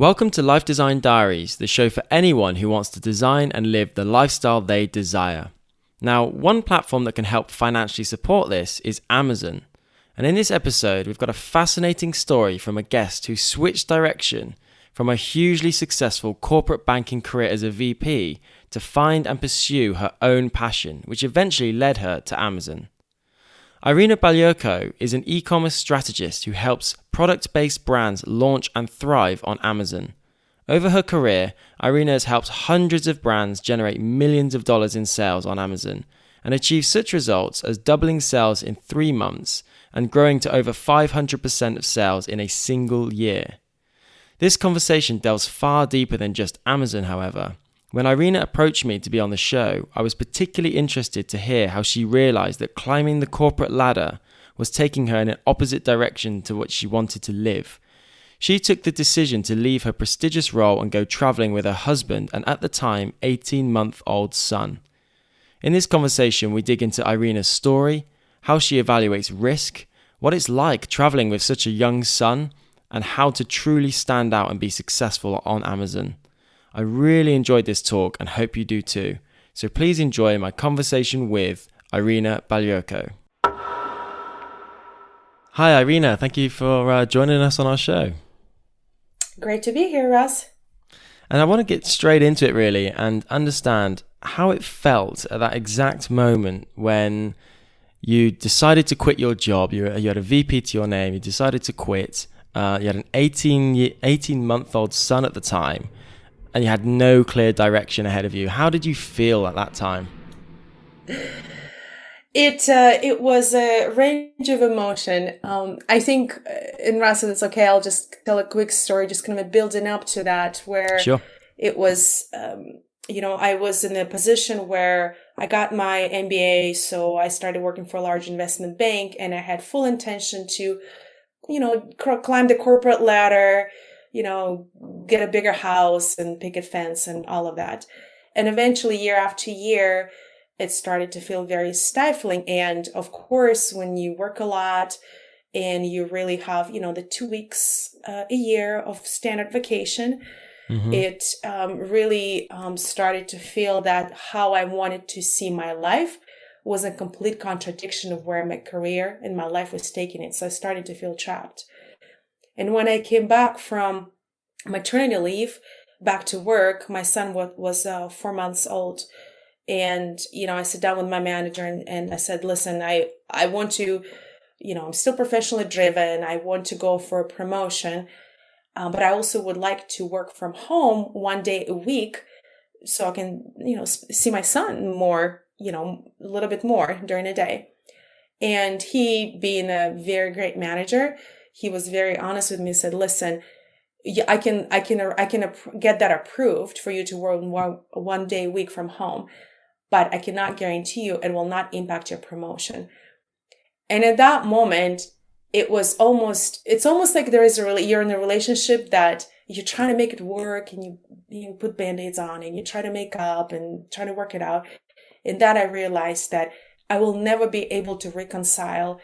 Welcome to Life Design Diaries, the show for anyone who wants to design and live the lifestyle they desire. Now, one platform that can help financially support this is Amazon. And in this episode, we've got a fascinating story from a guest who switched direction from a hugely successful corporate banking career as a VP to find and pursue her own passion, which eventually led her to Amazon. Irina Balyurko is an e-commerce strategist who helps product-based brands launch and thrive on Amazon. Over her career, Irina has helped hundreds of brands generate millions of dollars in sales on Amazon and achieve such results as doubling sales in 3 months and growing to over 500% of sales in a single year. This conversation delves far deeper than just Amazon, however. When Irina approached me to be on the show, I was particularly interested to hear how she realized that climbing the corporate ladder was taking her in an opposite direction to what she wanted to live. She took the decision to leave her prestigious role and go traveling with her husband and at the time 18-month-old son. In this conversation, we dig into Irina's story, how she evaluates risk, what it's like traveling with such a young son, and how to truly stand out and be successful on Amazon. I really enjoyed this talk and hope you do too. So please enjoy my conversation with Irina Balyurko. Hi Irina, thank you for joining us on our show. Great to be here, Russ. And I want to get straight into it really and understand how it felt at that exact moment when you decided to quit your job. You had a VP to your name, you decided to quit. You had an 18-month-old son at the time. And you had no clear direction ahead of you. How did you feel at that time? It was a range of emotion. I think, in Russell, it's okay. I'll just tell a quick story, just kind of building up to that, where Sure. It was, I was in a position where I got my MBA, so I started working for a large investment bank, and I had full intention to, climb the corporate ladder, get a bigger house and picket fence and all of that. And eventually, year after year, it started to feel very stifling. And of course, when you work a lot and you really have, the 2 weeks a year of standard vacation, it really started to feel that how I wanted to see my life was a complete contradiction of where my career and my life was taking it. So I started to feel trapped. And when I came back from maternity leave, back to work, my son was 4 months old. And, I sat down with my manager and I said, listen, I want to, I'm still professionally driven. I want to go for a promotion. But I also would like to work from home 1 day a week so I can, see my son more, a little bit more during the day. And he, being a very great manager, he was very honest with me and said, listen, I can get that approved for you to work 1 day a week from home, but I cannot guarantee you it will not impact your promotion. And at that moment, it's almost like you're in a relationship that you're trying to make it work and you put Band-Aids on and you try to make up and try to work it out. And that I realized that I will never be able to reconcile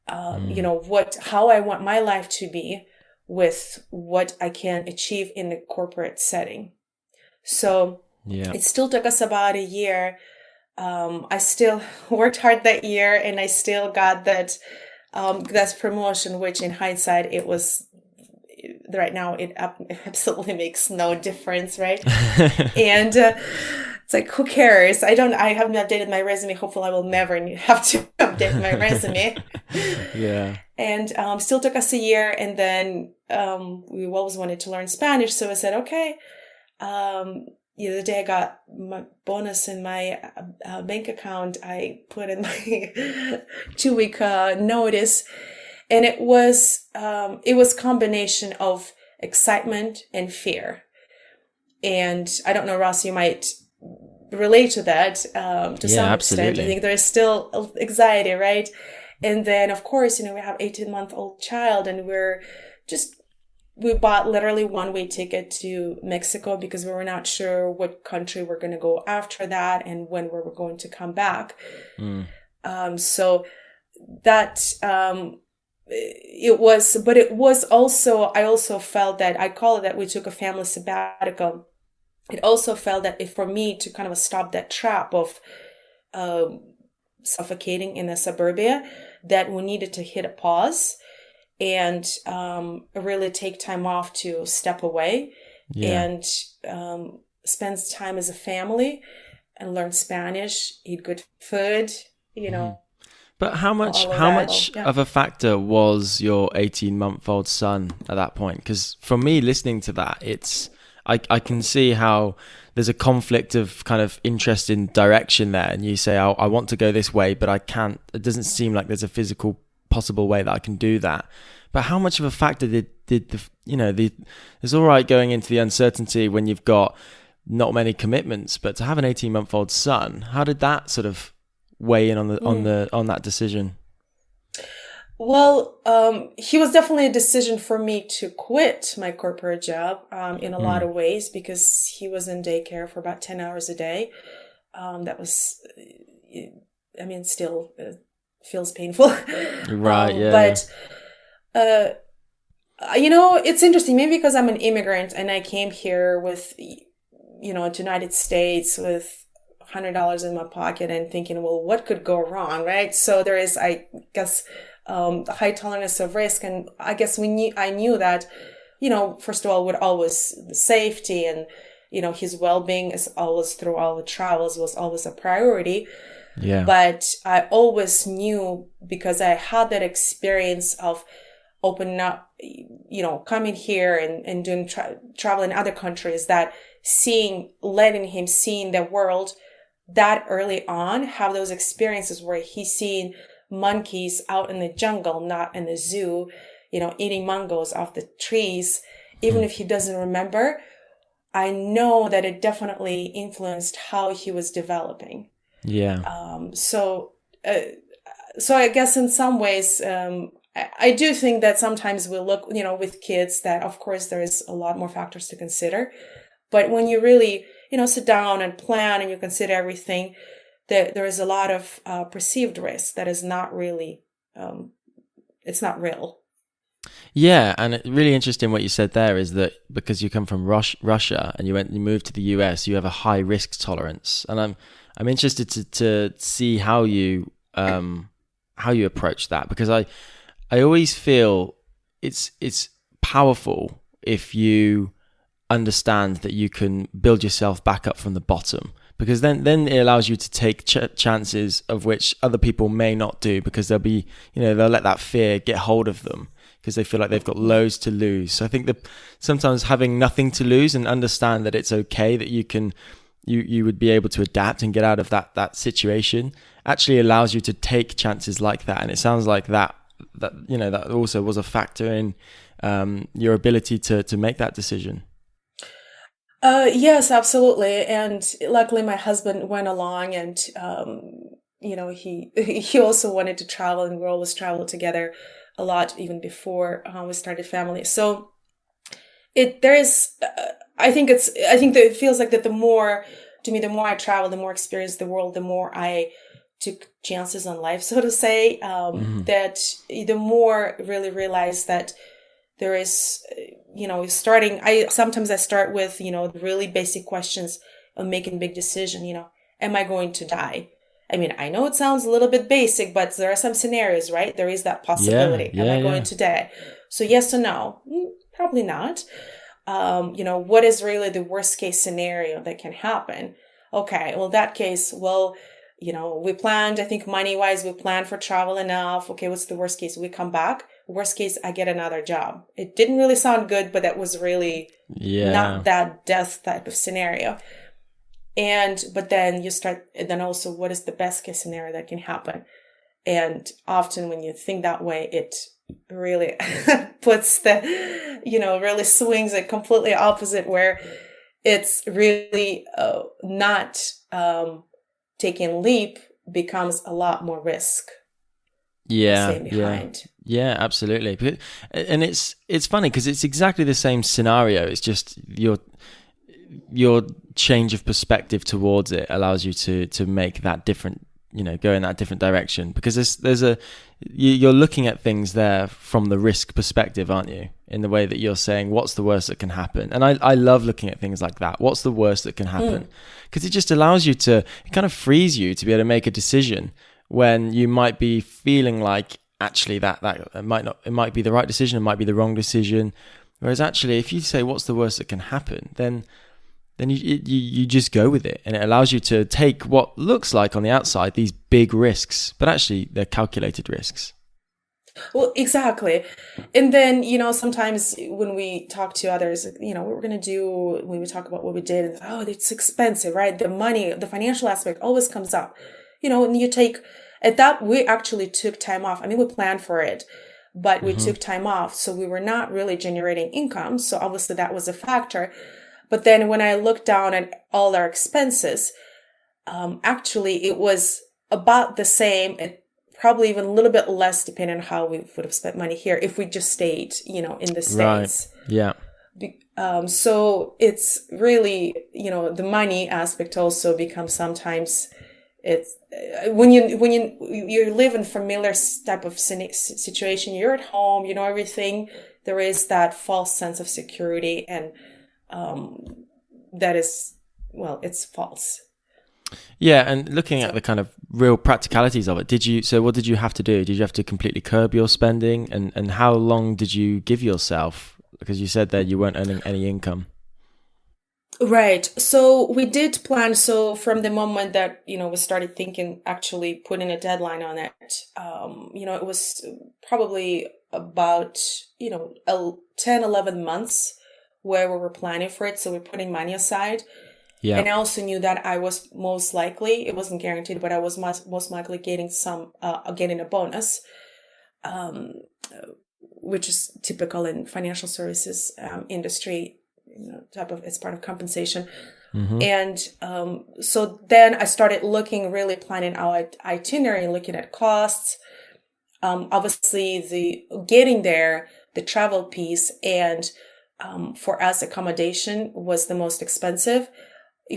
how I want my life to be with what I can achieve in the corporate setting. So It still took us about a year. I still worked hard that year and I still got that promotion, which in hindsight, it was right now, it absolutely makes no difference. Right. And, it's like, who cares? I haven't updated my resume. Hopefully I will never have to update my resume. Yeah. And still took us a year. And then we always wanted to learn Spanish. So I said, okay. The day I got my bonus in my bank account, I put in my 2-week notice. And it was combination of excitement and fear. And I don't know, Ross, you might relate to that to some absolutely. extent. I think there is still anxiety, right? And then, of course, we have 18-month-old child, and we bought literally 1-way ticket to Mexico because we were not sure what country we're going to go after that and when we were going to come back. So that I also felt that I call it that we took a family sabbatical. It also felt that if for me to kind of stop that trap of um, suffocating in the suburbia, that we needed to hit a pause and really take time off to step away and spend time as a family and learn Spanish, eat good food, you know. But how much of a factor was your 18-month-old son at that point? Because for me, listening to that, I can see how there's a conflict of kind of interest in direction there. And you say, I want to go this way, but I can't. It doesn't seem like there's a physical possible way that I can do that. But how much of a factor did it's all right going into the uncertainty when you've got not many commitments, but to have an 18-month-old son, how did that sort of weigh in on that decision? Well, he was definitely a decision for me to quit my corporate job in a lot of ways, because he was in daycare for about 10 hours a day. That was, I mean, still feels painful. Right, yeah. But, it's interesting, maybe because I'm an immigrant and I came here with, to United States with $100 in my pocket and thinking, well, what could go wrong, right? So there is, I guess, a high tolerance of risk. And I guess I knew that, first of all, with always the safety and, his well-being is always through all the travels was always a priority. Yeah. But I always knew, because I had that experience of opening up, coming here and doing travel in other countries, that letting him see the world that early on, have those experiences where he's seeing monkeys out in the jungle, not in the zoo, eating mangoes off the trees, even if he doesn't remember. I know that it definitely influenced how he was developing. Yeah. So I guess in some ways, I do think that sometimes we look, with kids, that of course there is a lot more factors to consider. But when you really, sit down and plan and you consider everything, there is a lot of perceived risk that is not really, it's not real. Yeah, and really interesting what you said there is that because you come from Russia and you moved to the US, you have a high risk tolerance, and I'm interested to see how you approach that, because I always feel it's powerful if you understand that you can build yourself back up from the bottom, because then it allows you to take chances of which other people may not do, because they'll let that fear get hold of them because they feel like they've got loads to lose. So I think that sometimes having nothing to lose and understand that it's okay, that you would be able to adapt and get out of that situation, actually allows you to take chances like that. And it sounds like that also was a factor in your ability to make that decision. Yes, absolutely. And luckily my husband went along, and, he also wanted to travel, and we always traveled together a lot, even before we started family. So I think that it feels like that the more I travel, the more experience the world, the more I took chances on life, so to say, that the more really realize that there is, sometimes I start with, really basic questions of making big decision, am I going to die? I mean, I know it sounds a little bit basic, but there are some scenarios, right? There is that possibility. Am I going to die? So yes or no? Probably not. What is really the worst case scenario that can happen? Okay, well, that case, we planned, I think money-wise, we planned for travel enough. Okay, what's the worst case? We come back. Worst case, I get another job. It didn't really sound good, but that was really not that death type of scenario. But then also, what is the best case scenario that can happen? And often when you think that way, it really puts really swings it completely opposite, where it's really not taking leap becomes a lot more risk. Yeah, absolutely. And it's funny because it's exactly the same scenario. It's just your change of perspective towards it allows you to make that different go in that different direction, because you're looking at things there from the risk perspective, aren't you? In the way that you're saying, what's the worst that can happen? And I love looking at things like that. What's the worst that can happen? Because it just allows you it kind of frees you to be able to make a decision when you might be feeling like actually that it might be the right decision, it might be the wrong decision. Whereas actually, if you say what's the worst that can happen, then you just go with it, and it allows you to take what looks like on the outside these big risks, but actually they're calculated risks. Well, exactly. And then, sometimes when we talk to others, what we're going to do when we talk about what we did, and, oh, it's expensive, right? The money, the financial aspect always comes up, and we actually took time off. I mean, we planned for it, but we took time off. So we were not really generating income. So obviously that was a factor. But then when I looked down at all our expenses, actually it was about the same, and probably even a little bit less depending on how we would have spent money here if we just stayed, in the States. Right. Yeah. So it's really, the money aspect also becomes sometimes it's when you live in familiar type of situation, you're at home, everything, there is that false sense of security, and that is, it's false. Yeah, and looking at the kind of real practicalities of it, what did you have to do? Did you have to completely curb your spending? And how long did you give yourself? Because you said that you weren't earning any income. Right. So we did plan. So from the moment that, we started thinking, actually putting a deadline on it, it was probably about, 10, 11 months where we were planning for it. So we're putting money aside. Yeah. And I also knew that I was most likely, it wasn't guaranteed, but I was most likely getting a bonus, which is typical in financial services industry, it's part of compensation. And so then I started really planning out itinerary and looking at costs. Obviously, getting there, the travel piece, and for us, accommodation was the most expensive.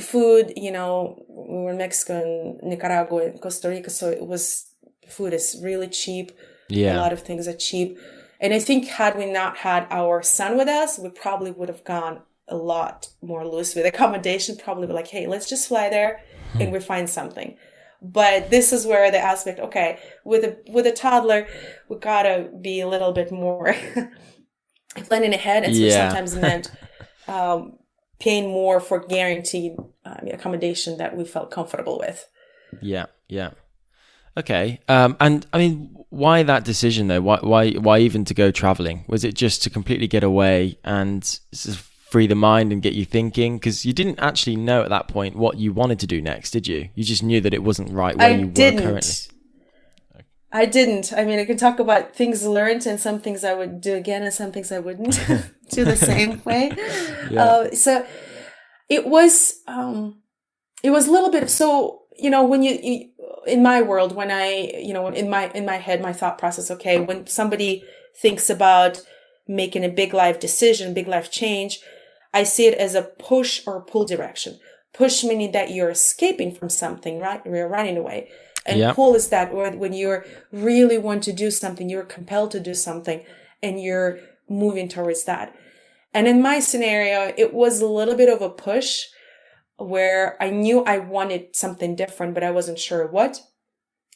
Food, we were in Mexico, Nicaragua, and Costa Rica, so food is really cheap. Yeah. A lot of things are cheap. And I think had we not had our son with us, we probably would have gone a lot more loose with accommodation, probably be like, hey, let's just fly there and we find something. But this is where the aspect, okay, with a toddler, we gotta be a little bit more planning ahead. And so sometimes meant paying more for guaranteed accommodation that we felt comfortable with. Yeah. Okay. And I mean, why that decision though? Why even to go traveling? Was it just to completely get away and free the mind and get you thinking? Because you didn't actually know at that point what you wanted to do next, did you? You just knew that it wasn't right where you were currently. I didn't. I mean, I can talk about things learned and some things I would do again and some things I wouldn't do the same way. Yeah. So it was a little bit. So, when you in my world, when I, in my head, my thought process, okay, when somebody thinks about making a big life decision, big life change, I see it as a push or pull direction. Push meaning that you're escaping from something, right? You're running away. And pull is that when you really want to do something, you're compelled to do something and you're moving towards that. And in my scenario, it was a little bit of a push where I knew I wanted something different, but I wasn't sure what.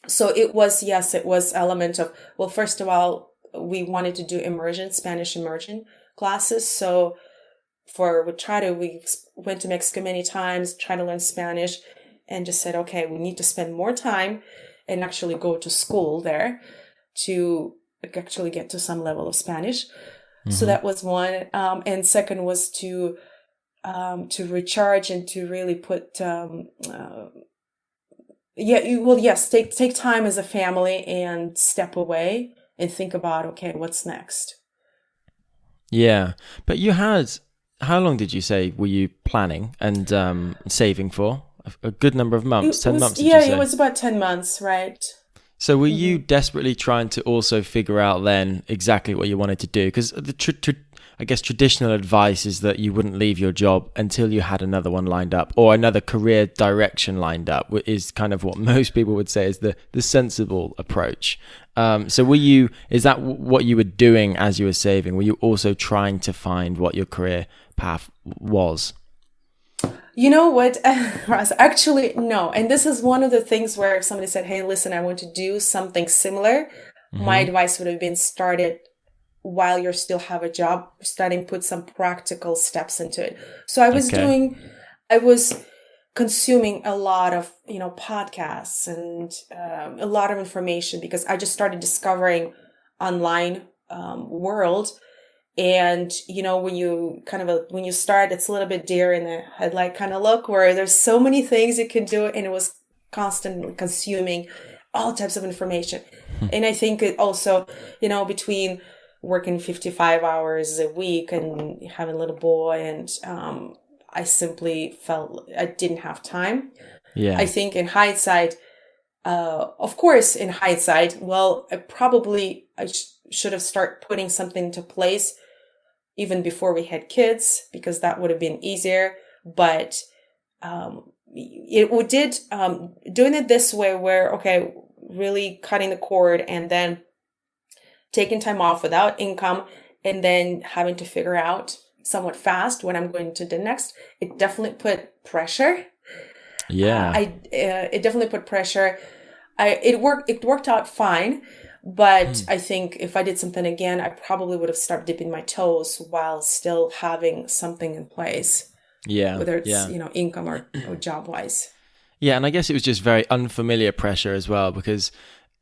So it was element of, well, first of all, we wanted to do Spanish immersion classes. So we went to Mexico many times, tried to learn Spanish, and just said, okay, we need to spend more time and actually go to school there to actually get to some level of Spanish. Mm-hmm. So that was one. And second was to recharge and to really put, take time as a family and step away and think about, okay, what's next? Yeah. But how long did you say were you planning and saving for? A good number of months, 10 months, did you say? Yeah, it was about 10 months, right? So were you desperately trying to also figure out then exactly what you wanted to do? Because I guess traditional advice is that you wouldn't leave your job until you had another one lined up, or another career direction lined up, is kind of what most people would say is the sensible approach. So is that what you were doing as you were saving? Were you also trying to find what your career path was? You know what, Ross? Actually, no. And this is one of the things where if somebody said, hey, listen, I want to do something similar, my advice would have been started while you still have a job, starting put some practical steps into it. So I was consuming a lot of, podcasts and a lot of information because I just started discovering online world. And, when you start, it's a little bit deer in the headlight kind of look where there's so many things you can do. And it was constantly consuming all types of information. And I think it also, between working 55 hours a week and having a little boy and I simply felt I didn't have time. Yeah. I think in hindsight, of course, in hindsight, well, I should have started putting something into place even before we had kids, because that would have been easier. But it did doing it this way where, okay, really cutting the cord and then taking time off without income and then having to figure out somewhat fast when I'm going to the next, it definitely put pressure. Yeah. It definitely put pressure. It worked out fine. But I think if I did something again, I probably would have started dipping my toes while still having something in place. Yeah. Whether it's, income or job wise. Yeah. And I guess it was just very unfamiliar pressure as well, because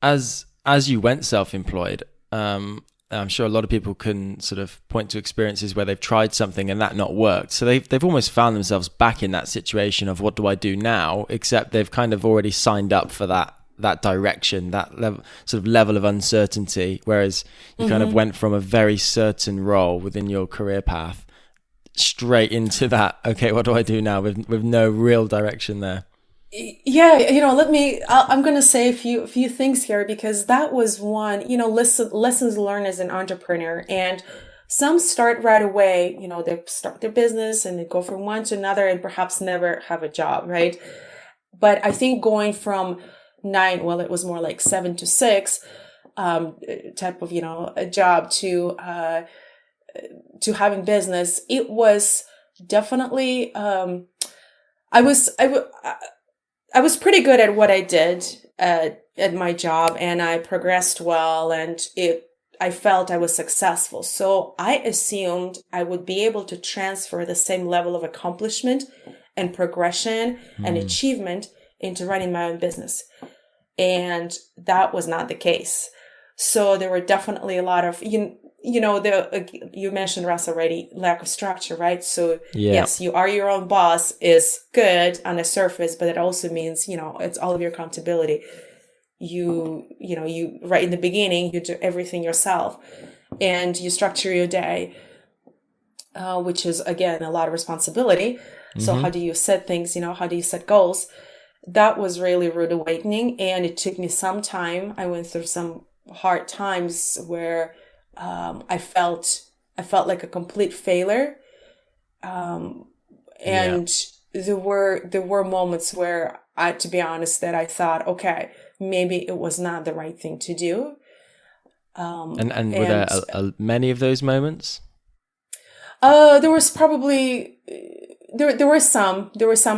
as you went self-employed, I'm sure a lot of people can sort of point to experiences where they've tried something and that not worked. So they've almost found themselves back in that situation of what do I do now? Except they've kind of already signed up for that direction, that level of uncertainty. Whereas you kind of went from a very certain role within your career path straight into that. Okay, what do I do now with no real direction there? Yeah, I'm going to say a few things here because that was one, lessons learned as an entrepreneur. And some start right away, they start their business and they go from one to another and perhaps never have a job, right? But I think going from 9, well, it was more like 7 to 6 type of, a job to having business, it was definitely, I was pretty good at what I did at my job and I progressed well and I felt I was successful. So I assumed I would be able to transfer the same level of accomplishment and progression and achievement into running my own business. And that was not the case. So there were definitely a lot of, you mentioned, Russ, already, lack of structure, right? So yes, you are your own boss is good on the surface, but it also means, it's all of your accountability. You right in the beginning, you do everything yourself and you structure your day, which is, again, a lot of responsibility. So how do you set things, how do you set goals? That was really a rude awakening. And it took me some time. I went through some hard times where I felt like a complete failure. And there were moments where to be honest, that I thought, okay, maybe it was not the right thing to do. And were there many of those moments? There was probably there were some.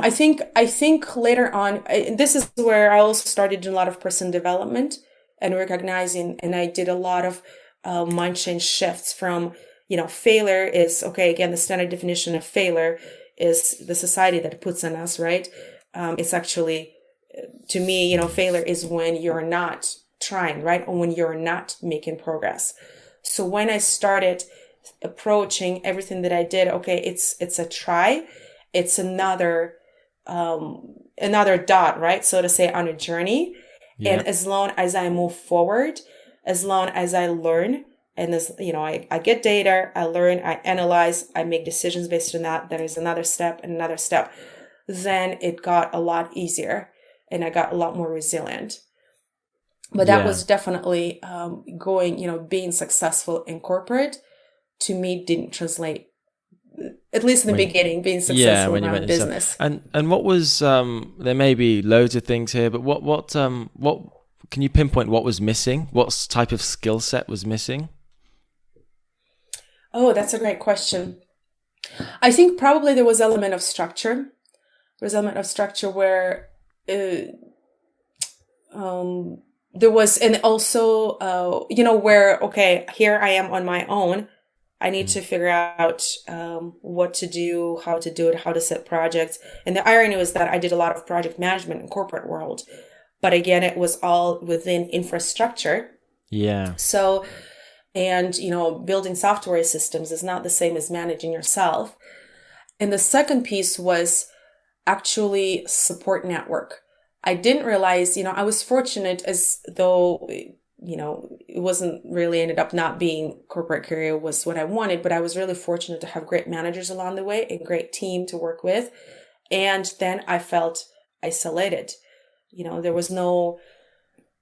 I think later on, this is where I also started doing a lot of personal development and recognizing, and I did a lot of mind change shifts from, failure is, okay, again, the standard definition of failure is the society that puts on us, right? It's actually, to me, failure is when you're not trying, right? Or when you're not making progress. So when I started approaching everything that I did, okay, it's a try. It's another dot, right? So to say, on a journey. Yeah. And as long as I move forward, as long as I learn, and as I get data, I learn, I analyze, I make decisions based on that. There is another step and another step. Then it got a lot easier and I got a lot more resilient. But that was definitely going, being successful in corporate to me didn't translate, at least in the beginning, being successful when you around went business. And what was there may be loads of things here, but what can you pinpoint what was missing? What type of skill set was missing? Oh, that's a great question. I think probably there was an element of structure. There was an element of structure where there was, and also, where, okay, here I am on my own. I need to figure out what to do, how to do it, how to set projects. And the irony was that I did a lot of project management in corporate world. But again, it was all within infrastructure. Yeah. So, and, building software systems is not the same as managing yourself. And the second piece was actually support network. I didn't realize, I was fortunate, as though, it wasn't really, ended up not being corporate career was what I wanted, but I was really fortunate to have great managers along the way, a great team to work with. And then I felt isolated. There was no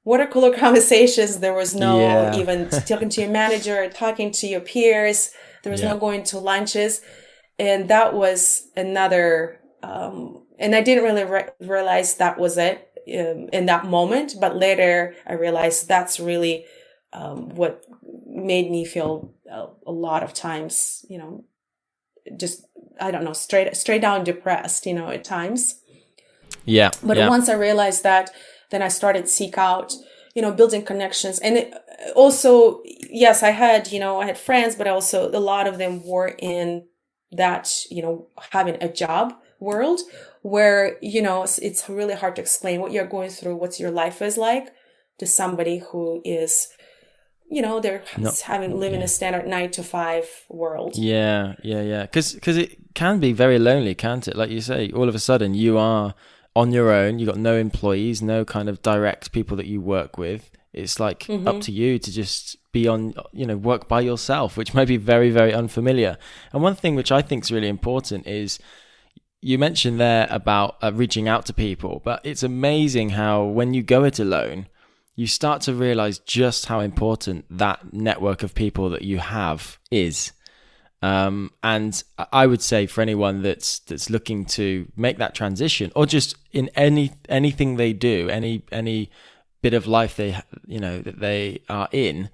water cooler conversations. There was no even talking to your manager, talking to your peers. There was no going to lunches. And that was another, and I didn't really realize that was it in that moment. But later I realized that's really what made me feel a lot of times, just, I don't know, straight down depressed, at times. Yeah. But once I realized that, then I started seek out, building connections. And it also, yes, I had friends, but also a lot of them were in that, having a job world where, it's really hard to explain what you're going through, what your life is like to somebody who is, they're living a standard 9-to-5 world. Yeah. Because it can be very lonely, can't it? Like you say, all of a sudden you are on your own. You got no employees, no kind of direct people that you work with. It's like up to you to just be on, work by yourself, which might be very, very unfamiliar. And one thing which I think is really important is you mentioned there about reaching out to people, but it's amazing how when you go it alone, you start to realize just how important that network of people that you have is. And I would say for anyone that's looking to make that transition, or just in anything they do, any bit of life that they are in,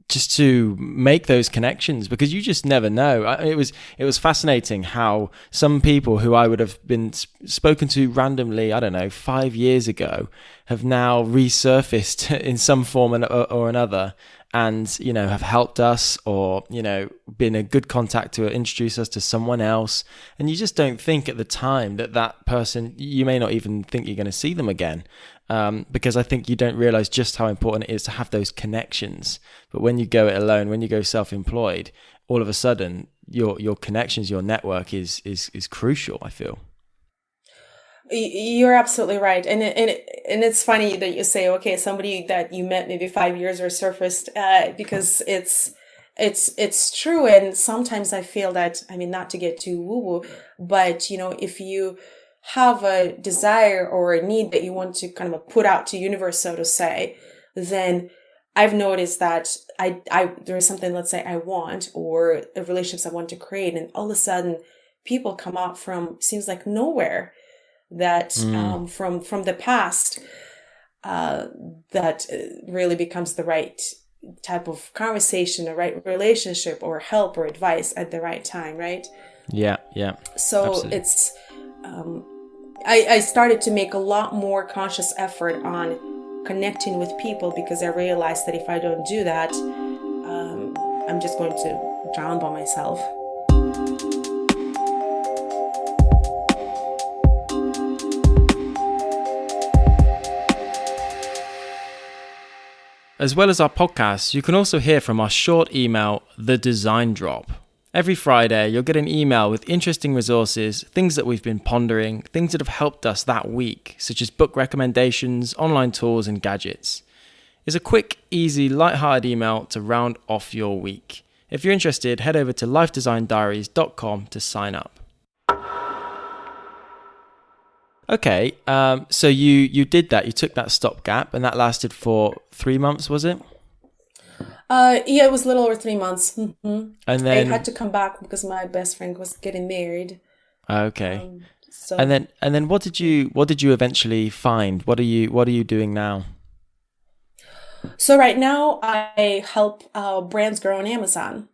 just to make those connections, because you just never know. It was fascinating how some people who I would have been spoken to randomly, I don't know, 5 years ago, have now resurfaced in some form or another, and have helped us, or been a good contact to introduce us to someone else. And you just don't think at the time that person, you may not even think you're going to see them again, because I think you don't realize just how important it is to have those connections. But when you go it alone, when you go self-employed, all of a sudden your connections, your network is crucial, I feel. You're absolutely right. And it's funny that you say, okay, somebody that you met maybe 5 years or surfaced, because it's true. And sometimes I feel that, not to get too woo-woo, but, if you have a desire or a need that you want to kind of put out to universe, so to say, then I've noticed that there is something, let's say I want, or a relationships I want to create. And all of a sudden people come out from, seems like nowhere, that from the past, that really becomes the right type of conversation, the right relationship, or help or advice at the right time, right? Yeah. So absolutely. It's I started to make a lot more conscious effort on connecting with people, because I realized that if I don't do that, I'm just going to drown by myself. As well as our podcasts, you can also hear from our short email, The Design Drop. Every Friday, you'll get an email with interesting resources, things that we've been pondering, things that have helped us that week, such as book recommendations, online tools, and gadgets. It's a quick, easy, light-hearted email to round off your week. If you're interested, head over to lifedesigndiaries.com to sign up. Okay, so you did that. You took that stopgap, and that lasted for 3 months, was it? Yeah, it was a little over 3 months. And I had then to come back because my best friend was getting married. okay. So And then what did you eventually find? What are you doing now? so right now I help brands grow on Amazon.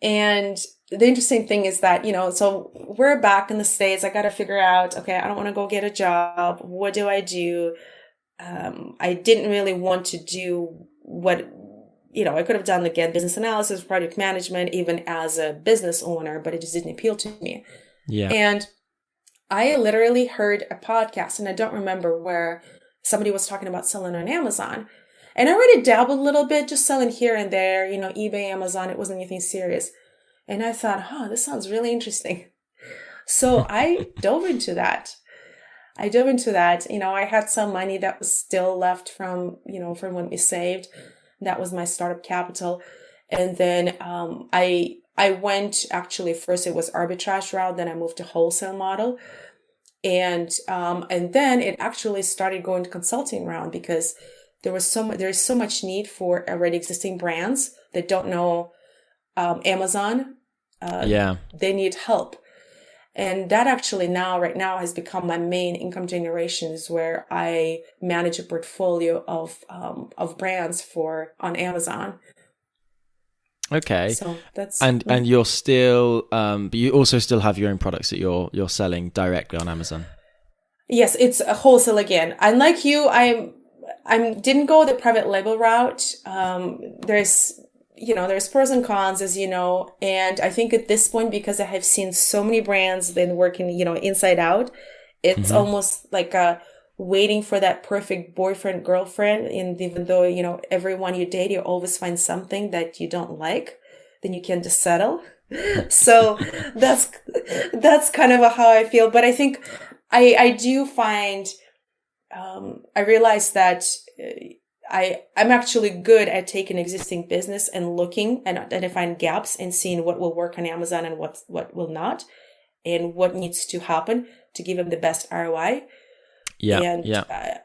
And the interesting thing is that, so we're back in the States. I got to figure out, okay, I don't want to go get a job. What do I do? I didn't really want to do what, I could have done again, business analysis, project management, even as a business owner, but it just didn't appeal to me. Yeah. And I literally heard a podcast, and I don't remember where somebody was talking about selling on Amazon. And I already dabbled a little bit, just selling here and there, eBay, Amazon. It wasn't anything serious. And I thought, this sounds really interesting. So I dove into that. I had some money that was still left from when we saved. That was my startup capital. And then I went, actually, first it was arbitrage route, then I moved to wholesale model. And then it actually started going to consulting round because there's so much need for already existing brands that don't know Amazon. Yeah. They need help. And that actually right now has become my main income generation, is where I manage a portfolio of brands on Amazon. Okay. So that's And you're still but you also still have your own products that you're selling directly on Amazon. yes, it's a wholesale again. Unlike you, I didn't go the private label route. There's pros and cons, as you know, and I think at this point, because I have seen so many brands been working, inside out, it's almost like waiting for that perfect boyfriend, girlfriend. And even though, everyone you date, you always find something that you don't like, then you can just settle. So that's kind of how I feel. But I think I do find, I realize that I'm actually good at taking existing business and looking and identifying gaps and seeing what will work on Amazon and what will not, and what needs to happen to give them the best ROI. Yeah. And Yeah.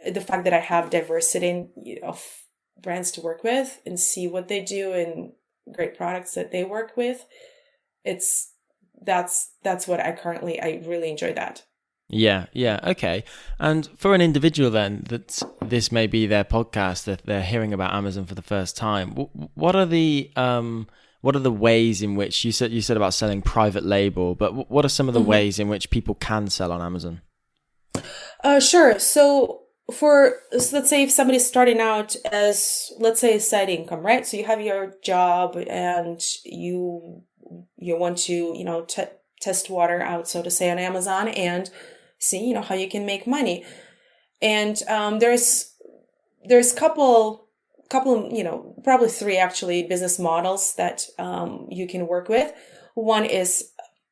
The fact that I have diversity of brands to work with and see what they do and great products that they work with, that's what I really enjoy that. Yeah, yeah, okay. And for an individual then, that this may be their podcast, that they're hearing about Amazon for the first time. What are the ways in which you said about selling private label, but what are some of the ways in which people can sell on Amazon? Sure. So let's say if somebody's starting out as, let's say, a side income, right? So you have your job and you want to, test water out, so to say, on Amazon and see, how you can make money. And there's couple, probably three actually business models that you can work with. One is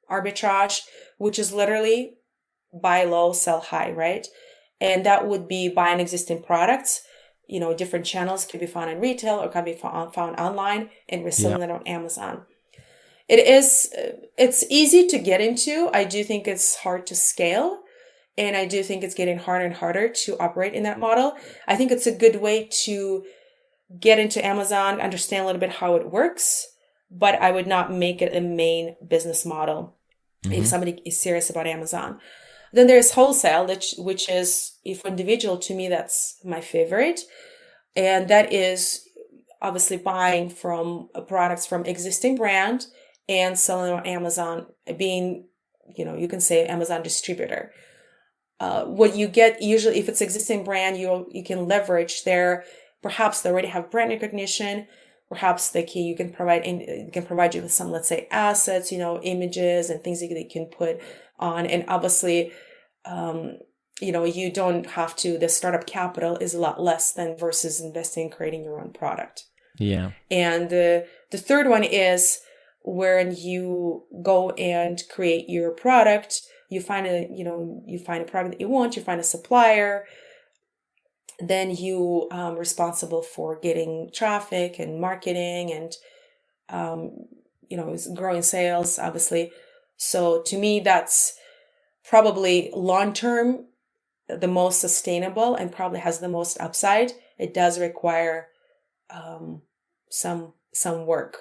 arbitrage, which is literally buy low, sell high, right? And that would be buying existing products, different channels, can be found in retail or can be found online, and reselling it on Amazon. It's easy to get into. I do think it's hard to scale. And I do think it's getting harder and harder to operate in that model. I think it's a good way to get into Amazon, understand a little bit how it works, but I would not make it a main business model if somebody is serious about Amazon. Then there's wholesale, which is, if individual, to me, that's my favorite. And that is obviously buying from products from existing brand and selling on Amazon, being, you can say Amazon distributor. What you get usually, if it's existing brand, you can leverage perhaps they already have brand recognition. Perhaps you can provide you with some, let's say, assets, images and things that they can put on. And obviously, you don't have to, the startup capital is a lot less than versus investing in creating your own product. Yeah. And the third one is when you go and create your product. You find a product that you want, you find a supplier, then you responsible for getting traffic and marketing and, growing sales, obviously. So to me, that's probably long-term, the most sustainable and probably has the most upside. It does require some work.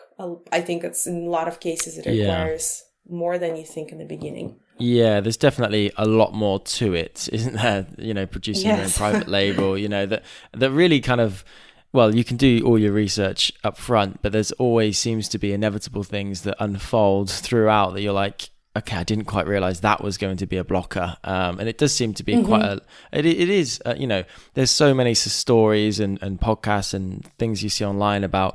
I think it's in a lot of cases it requires more than you think in the beginning. Yeah, there's definitely a lot more to it, isn't there? Producing your own private label, that really kind of, well, you can do all your research up front, but there's always seems to be inevitable things that unfold throughout that you're like, okay, I didn't quite realize that was going to be a blocker. And it does seem to be it is, there's so many stories and podcasts and things you see online about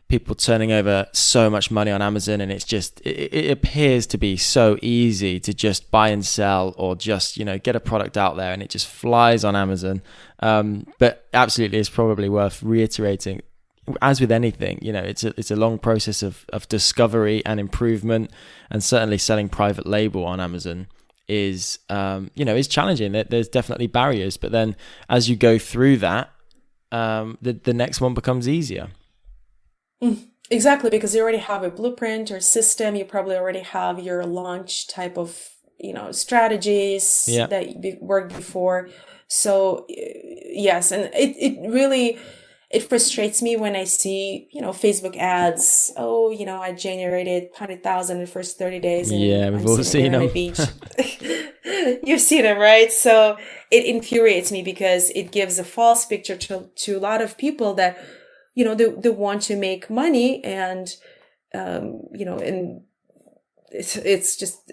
people turning over so much money on Amazon, and it's just, it appears to be so easy to just buy and sell or just, get a product out there and it just flies on Amazon. But absolutely, it's probably worth reiterating, as with anything, it's a long process of discovery and improvement, and certainly selling private label on Amazon is challenging. There's definitely barriers, but then as you go through that, the next one becomes easier. Exactly, because you already have a blueprint or system. You probably already have your launch type of strategies that worked before. So yes, and it really frustrates me when I see Facebook ads. Oh, I generated 100,000 in the first 30 days. And we've all seen them. Beach. You've seen it, right? So it infuriates me because it gives a false picture to a lot of people that they want to make money, and and it's just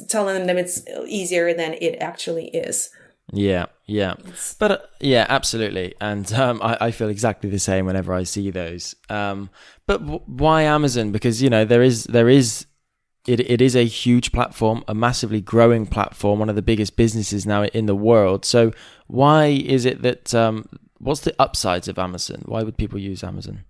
telling them it's easier than it actually is. Yeah, but absolutely, and I feel exactly the same whenever I see those. But why Amazon? Because it is a huge platform, a massively growing platform, one of the biggest businesses now in the world. So why is it that? What's the upsides of Amazon? Why would people use Amazon?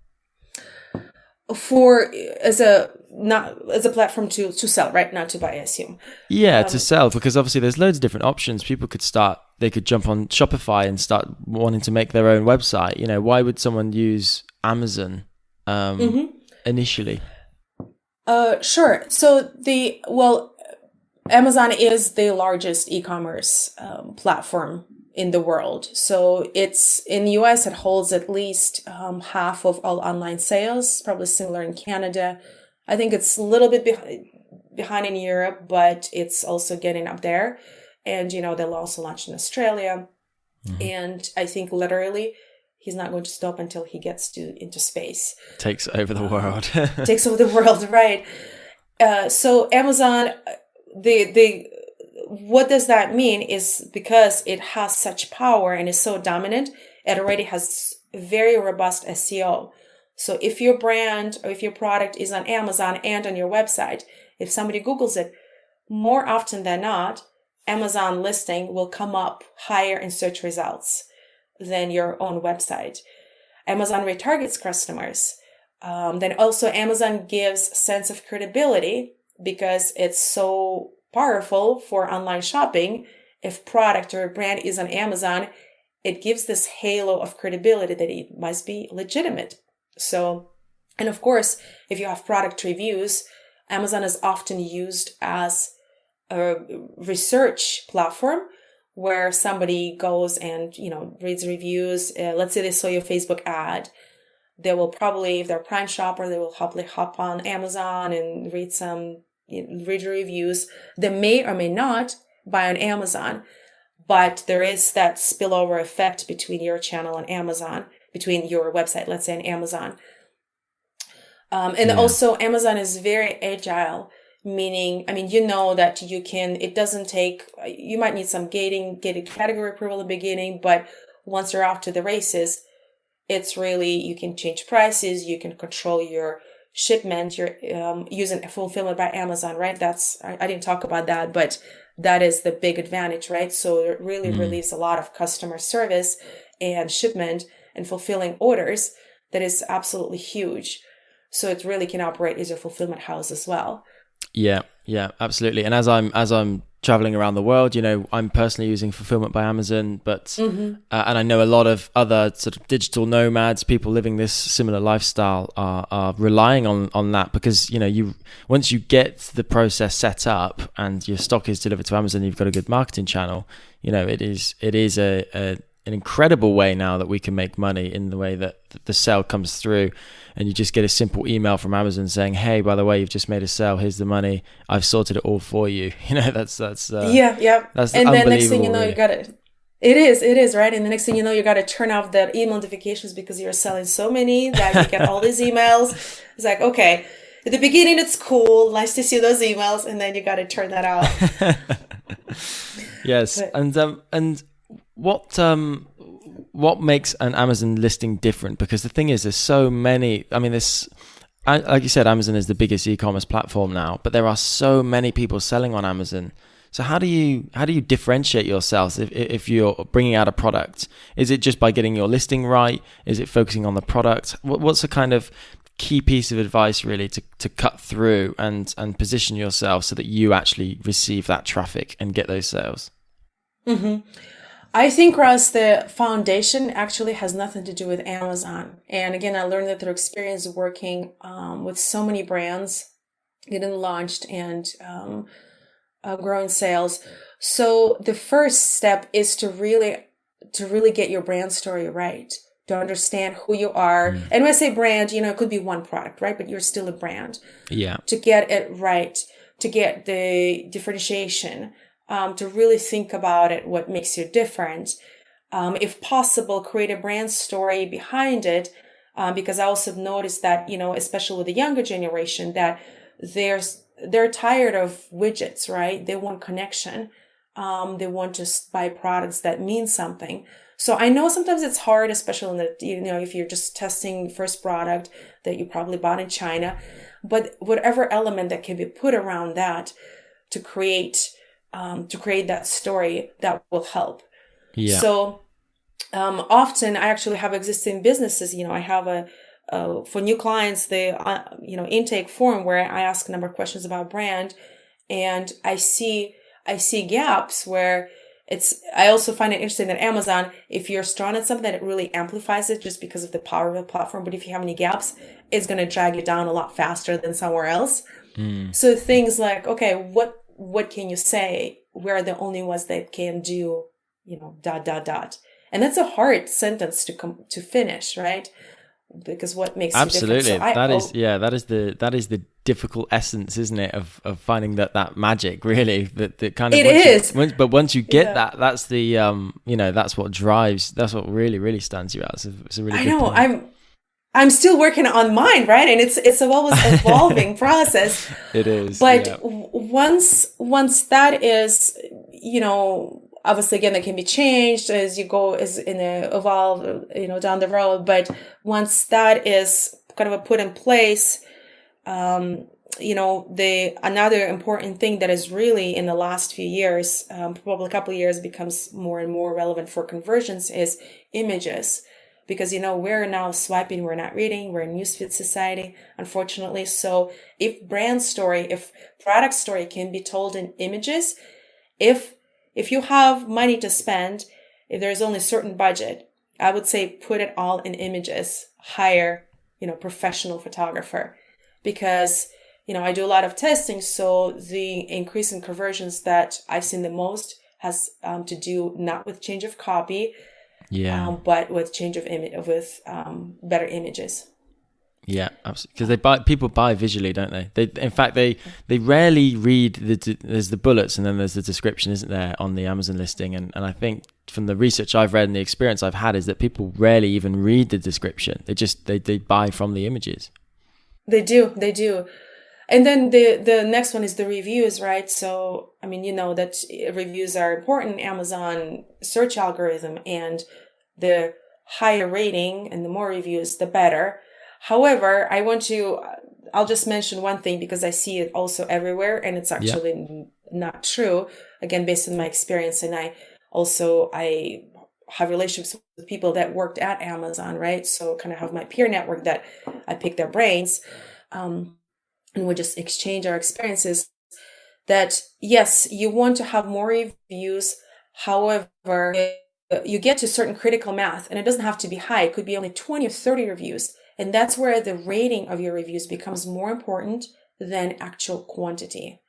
As a platform to sell, right? Not to buy, I assume. Yeah, to sell, because obviously there's loads of different options. People could jump on Shopify and start wanting to make their own website. Why would someone use Amazon initially? Sure. So Amazon is the largest e-commerce platform in the world. So it's in the US, it holds at least half of all online sales, probably similar in Canada. I think it's a little bit behind in Europe, but it's also getting up there. And, they'll also launch in Australia. And I think literally he's not going to stop until he gets into space. Takes over the world. Takes over the world, right. So Amazon, what does that mean is because it has such power and is so dominant, it already has very robust SEO. So if your brand or if your product is on Amazon and on your website, if somebody Googles it, more often than not, Amazon listing will come up higher in search results than your own website. Amazon retargets customers. Then also Amazon gives sense of credibility because it's so powerful for online shopping. If product or brand is on Amazon, it gives this halo of credibility that it must be legitimate. So, and of course, if you have product reviews, Amazon is often used as a research platform where somebody goes and, reads reviews. Let's say they saw your Facebook ad. They will probably, if they're a Prime shopper, they will probably hop on Amazon and read your reviews. They may or may not buy on Amazon, but there is that spillover effect between your channel and Amazon, between your website, let's say, and Amazon. Also Amazon is very agile, meaning, that it doesn't take, you might need some gated category approval in the beginning, but once you're off to the races, it's really, you can change prices, you can control your shipment, you're using fulfillment by Amazon, right? I didn't talk about that, but that is the big advantage, right? So it really relieves a lot of customer service and shipment and fulfilling orders. That is absolutely huge. So it really can operate as a fulfillment house as well. Yeah, absolutely. And as I'm traveling around the world, I'm personally using fulfillment by Amazon, but and I know a lot of other sort of digital nomads, people living this similar lifestyle, are relying on that because once you get the process set up and your stock is delivered to Amazon, you've got a good marketing channel. It is an incredible way now that we can make money in the way that the sale comes through, and you just get a simple email from Amazon saying, "Hey, by the way, you've just made a sale. Here's the money. I've sorted it all for you." That's That's and then next thing you know, really. you got it. It is, right? And the next thing you know, you got to turn off the email notifications because you're selling so many that you get all these emails. It's like, okay, at the beginning, it's cool. Nice to see those emails. And then you got to turn that off. Yes. And what makes an Amazon listing different? Because the thing is, there's so many, I mean, like you said, Amazon is the biggest e-commerce platform now, but there are so many people selling on Amazon. So how do you differentiate yourselves if you're bringing out a product? Is it just by getting your listing right? Is it focusing on the product? What's a kind of key piece of advice really to cut through and position yourself so that you actually receive that traffic and get those sales? Mm-hmm. I think, Russ, the foundation actually has nothing to do with Amazon. And again, I learned that through experience working with so many brands getting launched and growing sales. So the first step is to really get your brand story right, to understand who you are. And when I say brand, it could be one product, right? But you're still a brand. Yeah. To get it right, to get the differentiation, to really think about it, what makes you different. If possible, create a brand story behind it. Because I also have noticed that, especially with the younger generation, that they're tired of widgets, right? They want connection. They want to buy products that mean something. So I know sometimes it's hard, especially if you're just testing first product that you probably bought in China, but whatever element that can be put around that to create that story, that will help. Yeah. So often I actually have existing businesses. I have for new clients, the intake form where I ask a number of questions about brand, and I see gaps where I also find it interesting that Amazon, if you're strong at something, it really amplifies it just because of the power of the platform. But if you have any gaps, it's going to drag you down a lot faster than somewhere else. So things like, okay, what can you say? We're the only ones that can do, ... And that's a hard sentence to finish, right? Because what makes absolutely you different? That is the difficult essence, isn't it, of finding that magic, really, that kind of it is. But once you get that, that's the that's what drives, that's what really stands you out. It's a really good point. I'm still working on mine, right? And it's always evolving process. It is. But once that is, obviously, again, that can be changed as you go, evolve, down the road. But once that is kind of put in place, another important thing that is really in the last few years, probably a couple of years, becomes more and more relevant for conversions is images. Because, we're now swiping, we're not reading, we're a newsfeed society, unfortunately. So if product story can be told in images, if you have money to spend, if there's only a certain budget, I would say put it all in images, hire, professional photographer. Because, I do a lot of testing. So the increase in conversions that I've seen the most has to do not with change of copy, but with change of image, with better images. Yeah, absolutely. Because people buy visually, don't they? In fact, they rarely read there's the bullets and then there's the description, isn't there, on the Amazon listing? And I think from the research I've read and the experience I've had is that people rarely even read the description. They buy from the images. They do. And then the next one is the reviews, right? So, that reviews are important. Amazon search algorithm, and the higher rating and the more reviews, the better. However, I'll just mention one thing because I see it also everywhere, and it's actually not true. Again, based on my experience, and I have relationships with people that worked at Amazon, right? So kind of have my peer network that I pick their brains. And we just exchange our experiences, that yes, you want to have more reviews. However, you get to certain critical mass, and it doesn't have to be high. It could be only 20 or 30 reviews. And that's where the rating of your reviews becomes more important than actual quantity.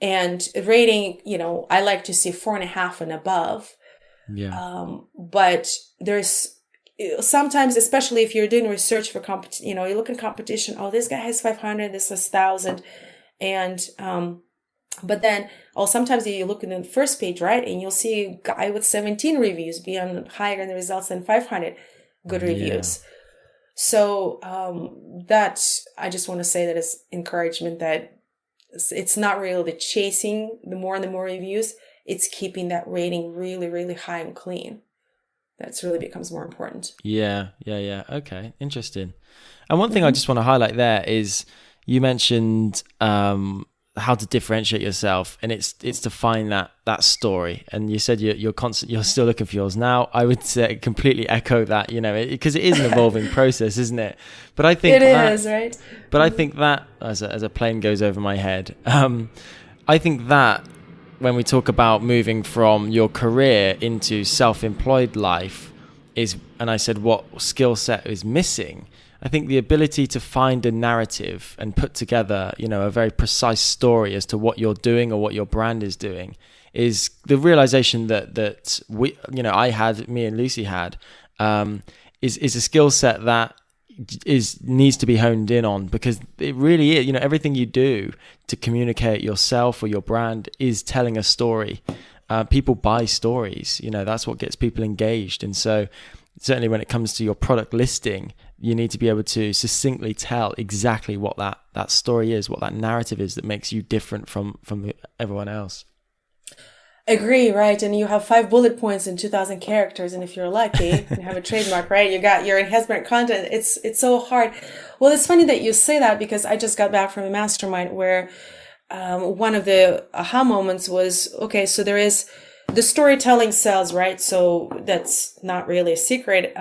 And rating, I like to see 4.5 and above. Yeah. But there's sometimes, especially if you're doing research for you look at competition. Oh, this guy has 500, this is 1,000, and but then sometimes you look in the first page, right, and you'll see a guy with 17 reviews be on higher in the results than 500 good reviews. Yeah. So that I just want to say that is encouragement that it's not really the chasing the more and the more reviews. It's keeping that rating really, really high and clean. That's really becomes more important. Yeah. Okay, interesting. And one thing I just want to highlight there is you mentioned how to differentiate yourself, and it's to find that story. And you said you're still looking for yours. Now, I would say completely echo that, because it is an evolving process, isn't it? But I think it is, right? But I think that as a plane goes over my head, I think that when we talk about moving from your career into self-employed life and I said what skill set is missing, I think the ability to find a narrative and put together, a very precise story as to what you're doing or what your brand is doing is the realization that we, me and Lucy had, is a skill set that needs to be honed in on, because it really is, everything you do to communicate yourself or your brand is telling a story. People buy stories, that's what gets people engaged. And so certainly when it comes to your product listing, you need to be able to succinctly tell exactly what that story is, what that narrative is that makes you different from everyone else. Agree, right? And you have 5 bullet points in 2,000 characters, and if you're lucky, you have a trademark, right? You got your enhancement content. It's so hard. Well, it's funny that you say that, because I just got back from a mastermind where one of the aha moments was, okay, so there is the storytelling sells, right? So that's not really a secret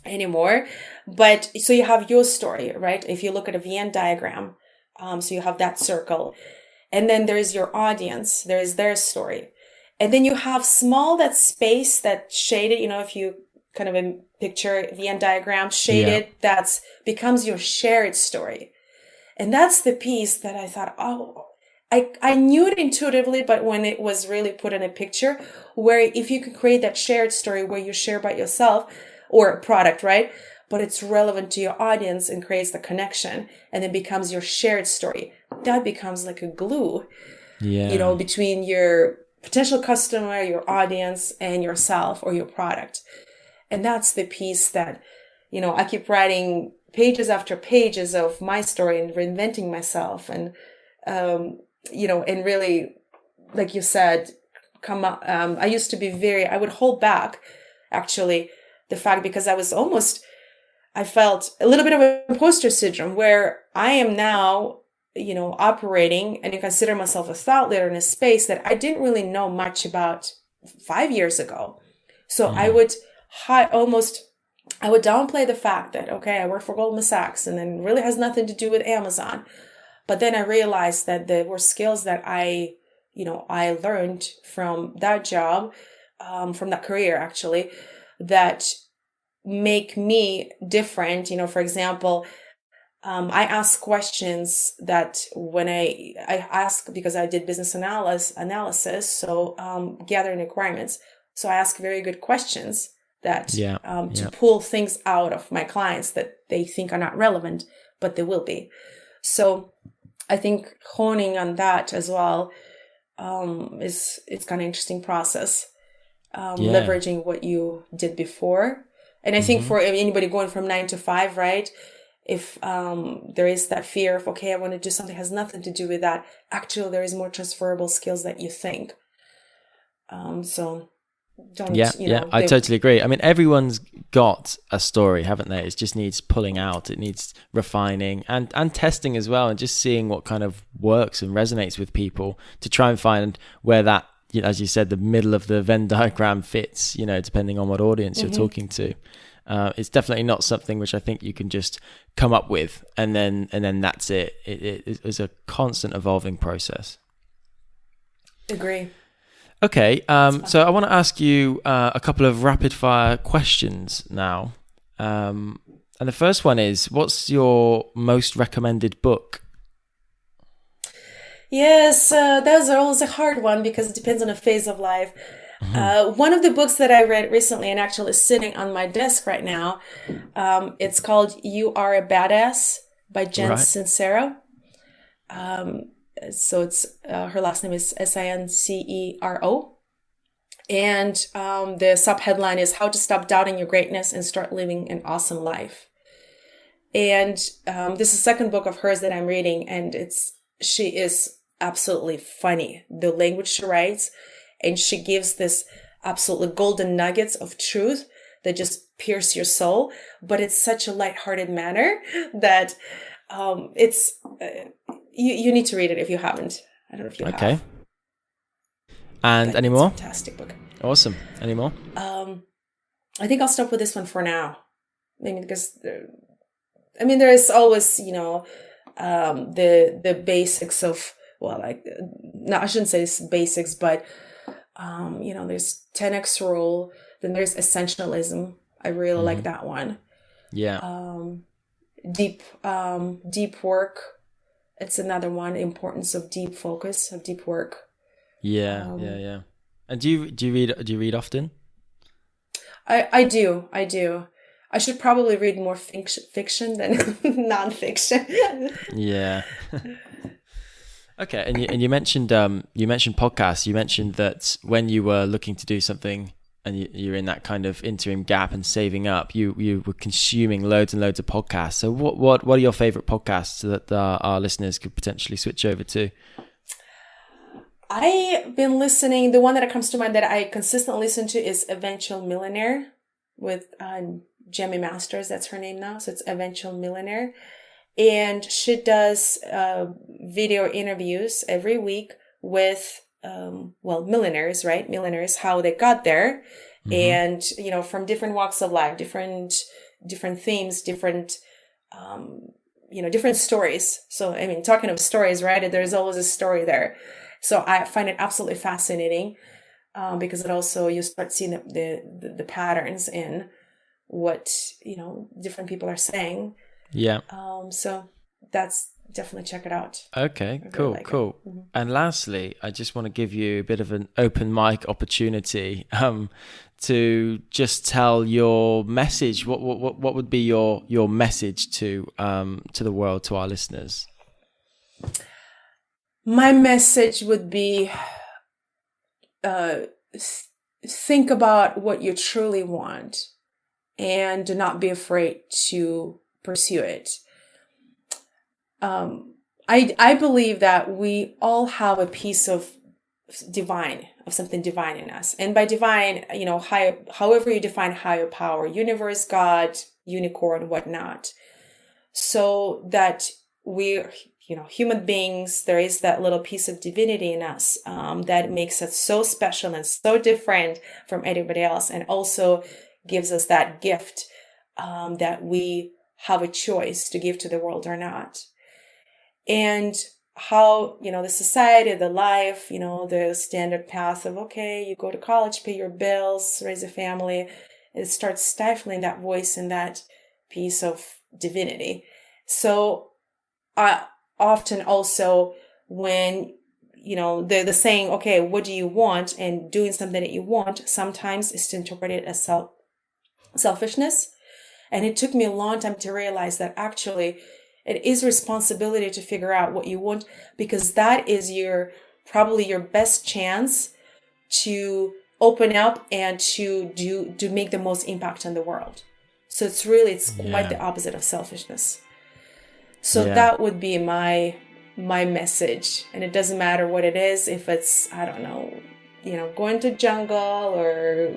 anymore. But so you have your story, right? If you look at a Venn diagram, so you have that circle. And then there's your audience, there is their story. And then you have that space that shaded, if you kind of picture Venn diagram shaded, that's becomes your shared story. And that's the piece that I thought, I knew it intuitively, but when it was really put in a picture, where if you can create that shared story where you share about yourself or a product, right? But it's relevant to your audience and creates the connection, and it becomes your shared story. That becomes like a glue, between your potential customer, your audience, and yourself or your product. And that's the piece that, I keep writing pages after pages of my story and reinventing myself. And, and really, like you said, I used to be I would hold back actually the fact, because I felt a little bit of an imposter syndrome, where I am now, operating and I consider myself a thought leader in a space that I didn't really know much about 5 years ago. So I would downplay the fact that, okay, I work for Goldman Sachs and then really has nothing to do with Amazon. But then I realized that there were skills that I learned from that job, from that career actually, that make me different. For example, I ask questions that when I ask, because I did business analysis, so gathering requirements. So I ask very good questions that to pull things out of my clients that they think are not relevant, but they will be. So I think honing on that as well it's kind of interesting process, leveraging what you did before. And I think for anybody going from 9 to 5, right? If there is that fear of, okay, I want to do something that has nothing to do with that, actually there is more transferable skills that you think. So don't, I totally agree. I mean, everyone's got a story, haven't they? It just needs pulling out. It needs refining and testing as well, and just seeing what kind of works and resonates with people to try and find where that, as you said, the middle of the Venn diagram fits, depending on what audience you're talking to. It's definitely not something which I think you can just come up with and then that's it. It is a constant evolving process. Agree. Okay, so I want to ask you a couple of rapid fire questions now. And the first one is, what's your most recommended book? Yes, those are always a hard one because it depends on a phase of life. One of the books that I read recently and actually is sitting on my desk right now, it's called You Are a Badass by Jen Sincero. So it's her last name is Sincero. And the subheadline is How to Stop Doubting Your Greatness and Start Living an Awesome Life. And this is the second book of hers that I'm reading, and she is absolutely funny. The language she writes, and she gives this absolutely golden nuggets of truth that just pierce your soul, but it's such a lighthearted manner that it's you need to read it if you haven't. I don't know if you have. Okay. And any more? Fantastic book. Awesome. Any more? I think I'll stop with this one for now. Maybe because there is always, the basics of, I shouldn't say it's basics, but there's 10x rule, then there's essentialism. I really like that one. Yeah. Deep work. It's another one. Importance of deep focus, of deep work. Yeah. Yeah. And do you read often? I do. I should probably read more fiction than nonfiction. Yeah. Okay, and you mentioned podcasts. You mentioned that when you were looking to do something and you're in that kind of interim gap and saving up, you were consuming loads and loads of podcasts. So what are your favorite podcasts that our listeners could potentially switch over to? I've been listening. The one that comes to mind that I consistently listen to is Eventual Millionaire with Jamie Masters. That's her name now. So it's Eventual Millionaire. And she does video interviews every week with, millionaires, right? Millionaires, how they got there. And, from different walks of life, different themes, different stories. So, talking of stories, right? There's always a story there. So I find it absolutely fascinating because it also, you start seeing the patterns in what, different people are saying. Yeah. So that's definitely check it out. Okay, cool. Mm-hmm. And lastly, I just want to give you a bit of an open mic opportunity to just tell your message. What would be your message to the world, to our listeners? My message would be think about what you truly want and do not be afraid to pursue it. I believe that we all have a piece of something divine in us. And by divine, however you define higher power, universe, God, unicorn, whatnot. So that we're, human beings, there is that little piece of divinity in us that makes us so special and so different from anybody else, and also gives us that gift that we have a choice to give to the world or not. And how, the society, the life, the standard path of, okay, you go to college, pay your bills, raise a family, it starts stifling that voice and that piece of divinity. So often also when, the saying, okay, what do you want? And doing something that you want sometimes is to interpret it as selfishness. And it took me a long time to realize that actually it is responsibility to figure out what you want, because that is probably your best chance to open up and to make the most impact on the world. So it's quite the opposite of selfishness. So that would be my message. And it doesn't matter what it is, if it's, I don't know, going to jungle or,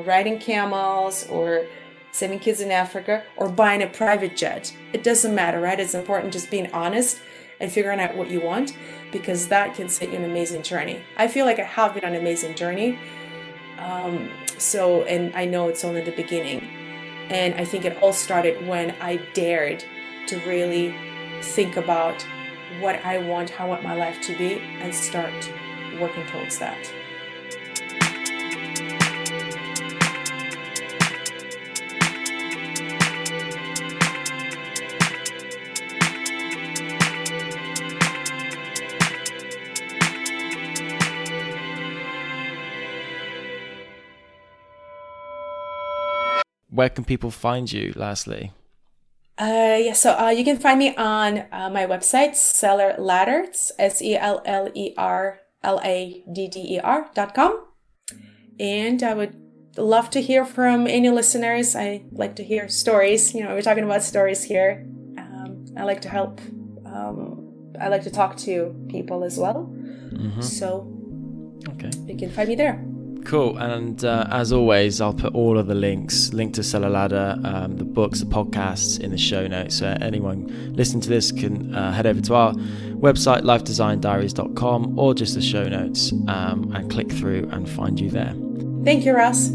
riding camels or saving kids in Africa or buying a private jet. It doesn't matter, right? It's important just being honest and figuring out what you want, because that can set you on an amazing journey. I feel like I have been on an amazing journey. And I know it's only the beginning. And I think it all started when I dared to really think about what I want, how I want my life to be, and start working towards that. where can people find you, lastly? So you can find me on my website, Seller Ladders, SELLERLADDER.com. And I would love to hear from any listeners. I like to hear stories. We're talking about stories here. I like to help. I like to talk to people as well. Mm-hmm. So you can find me there. Cool. And as always, I'll put all of the links, link to Seller Ladder, the books, the podcasts in the show notes. So anyone listening to this can head over to our website, lifedesigndiaries.com, or just the show notes, and click through and find you there. Thank you, Ross.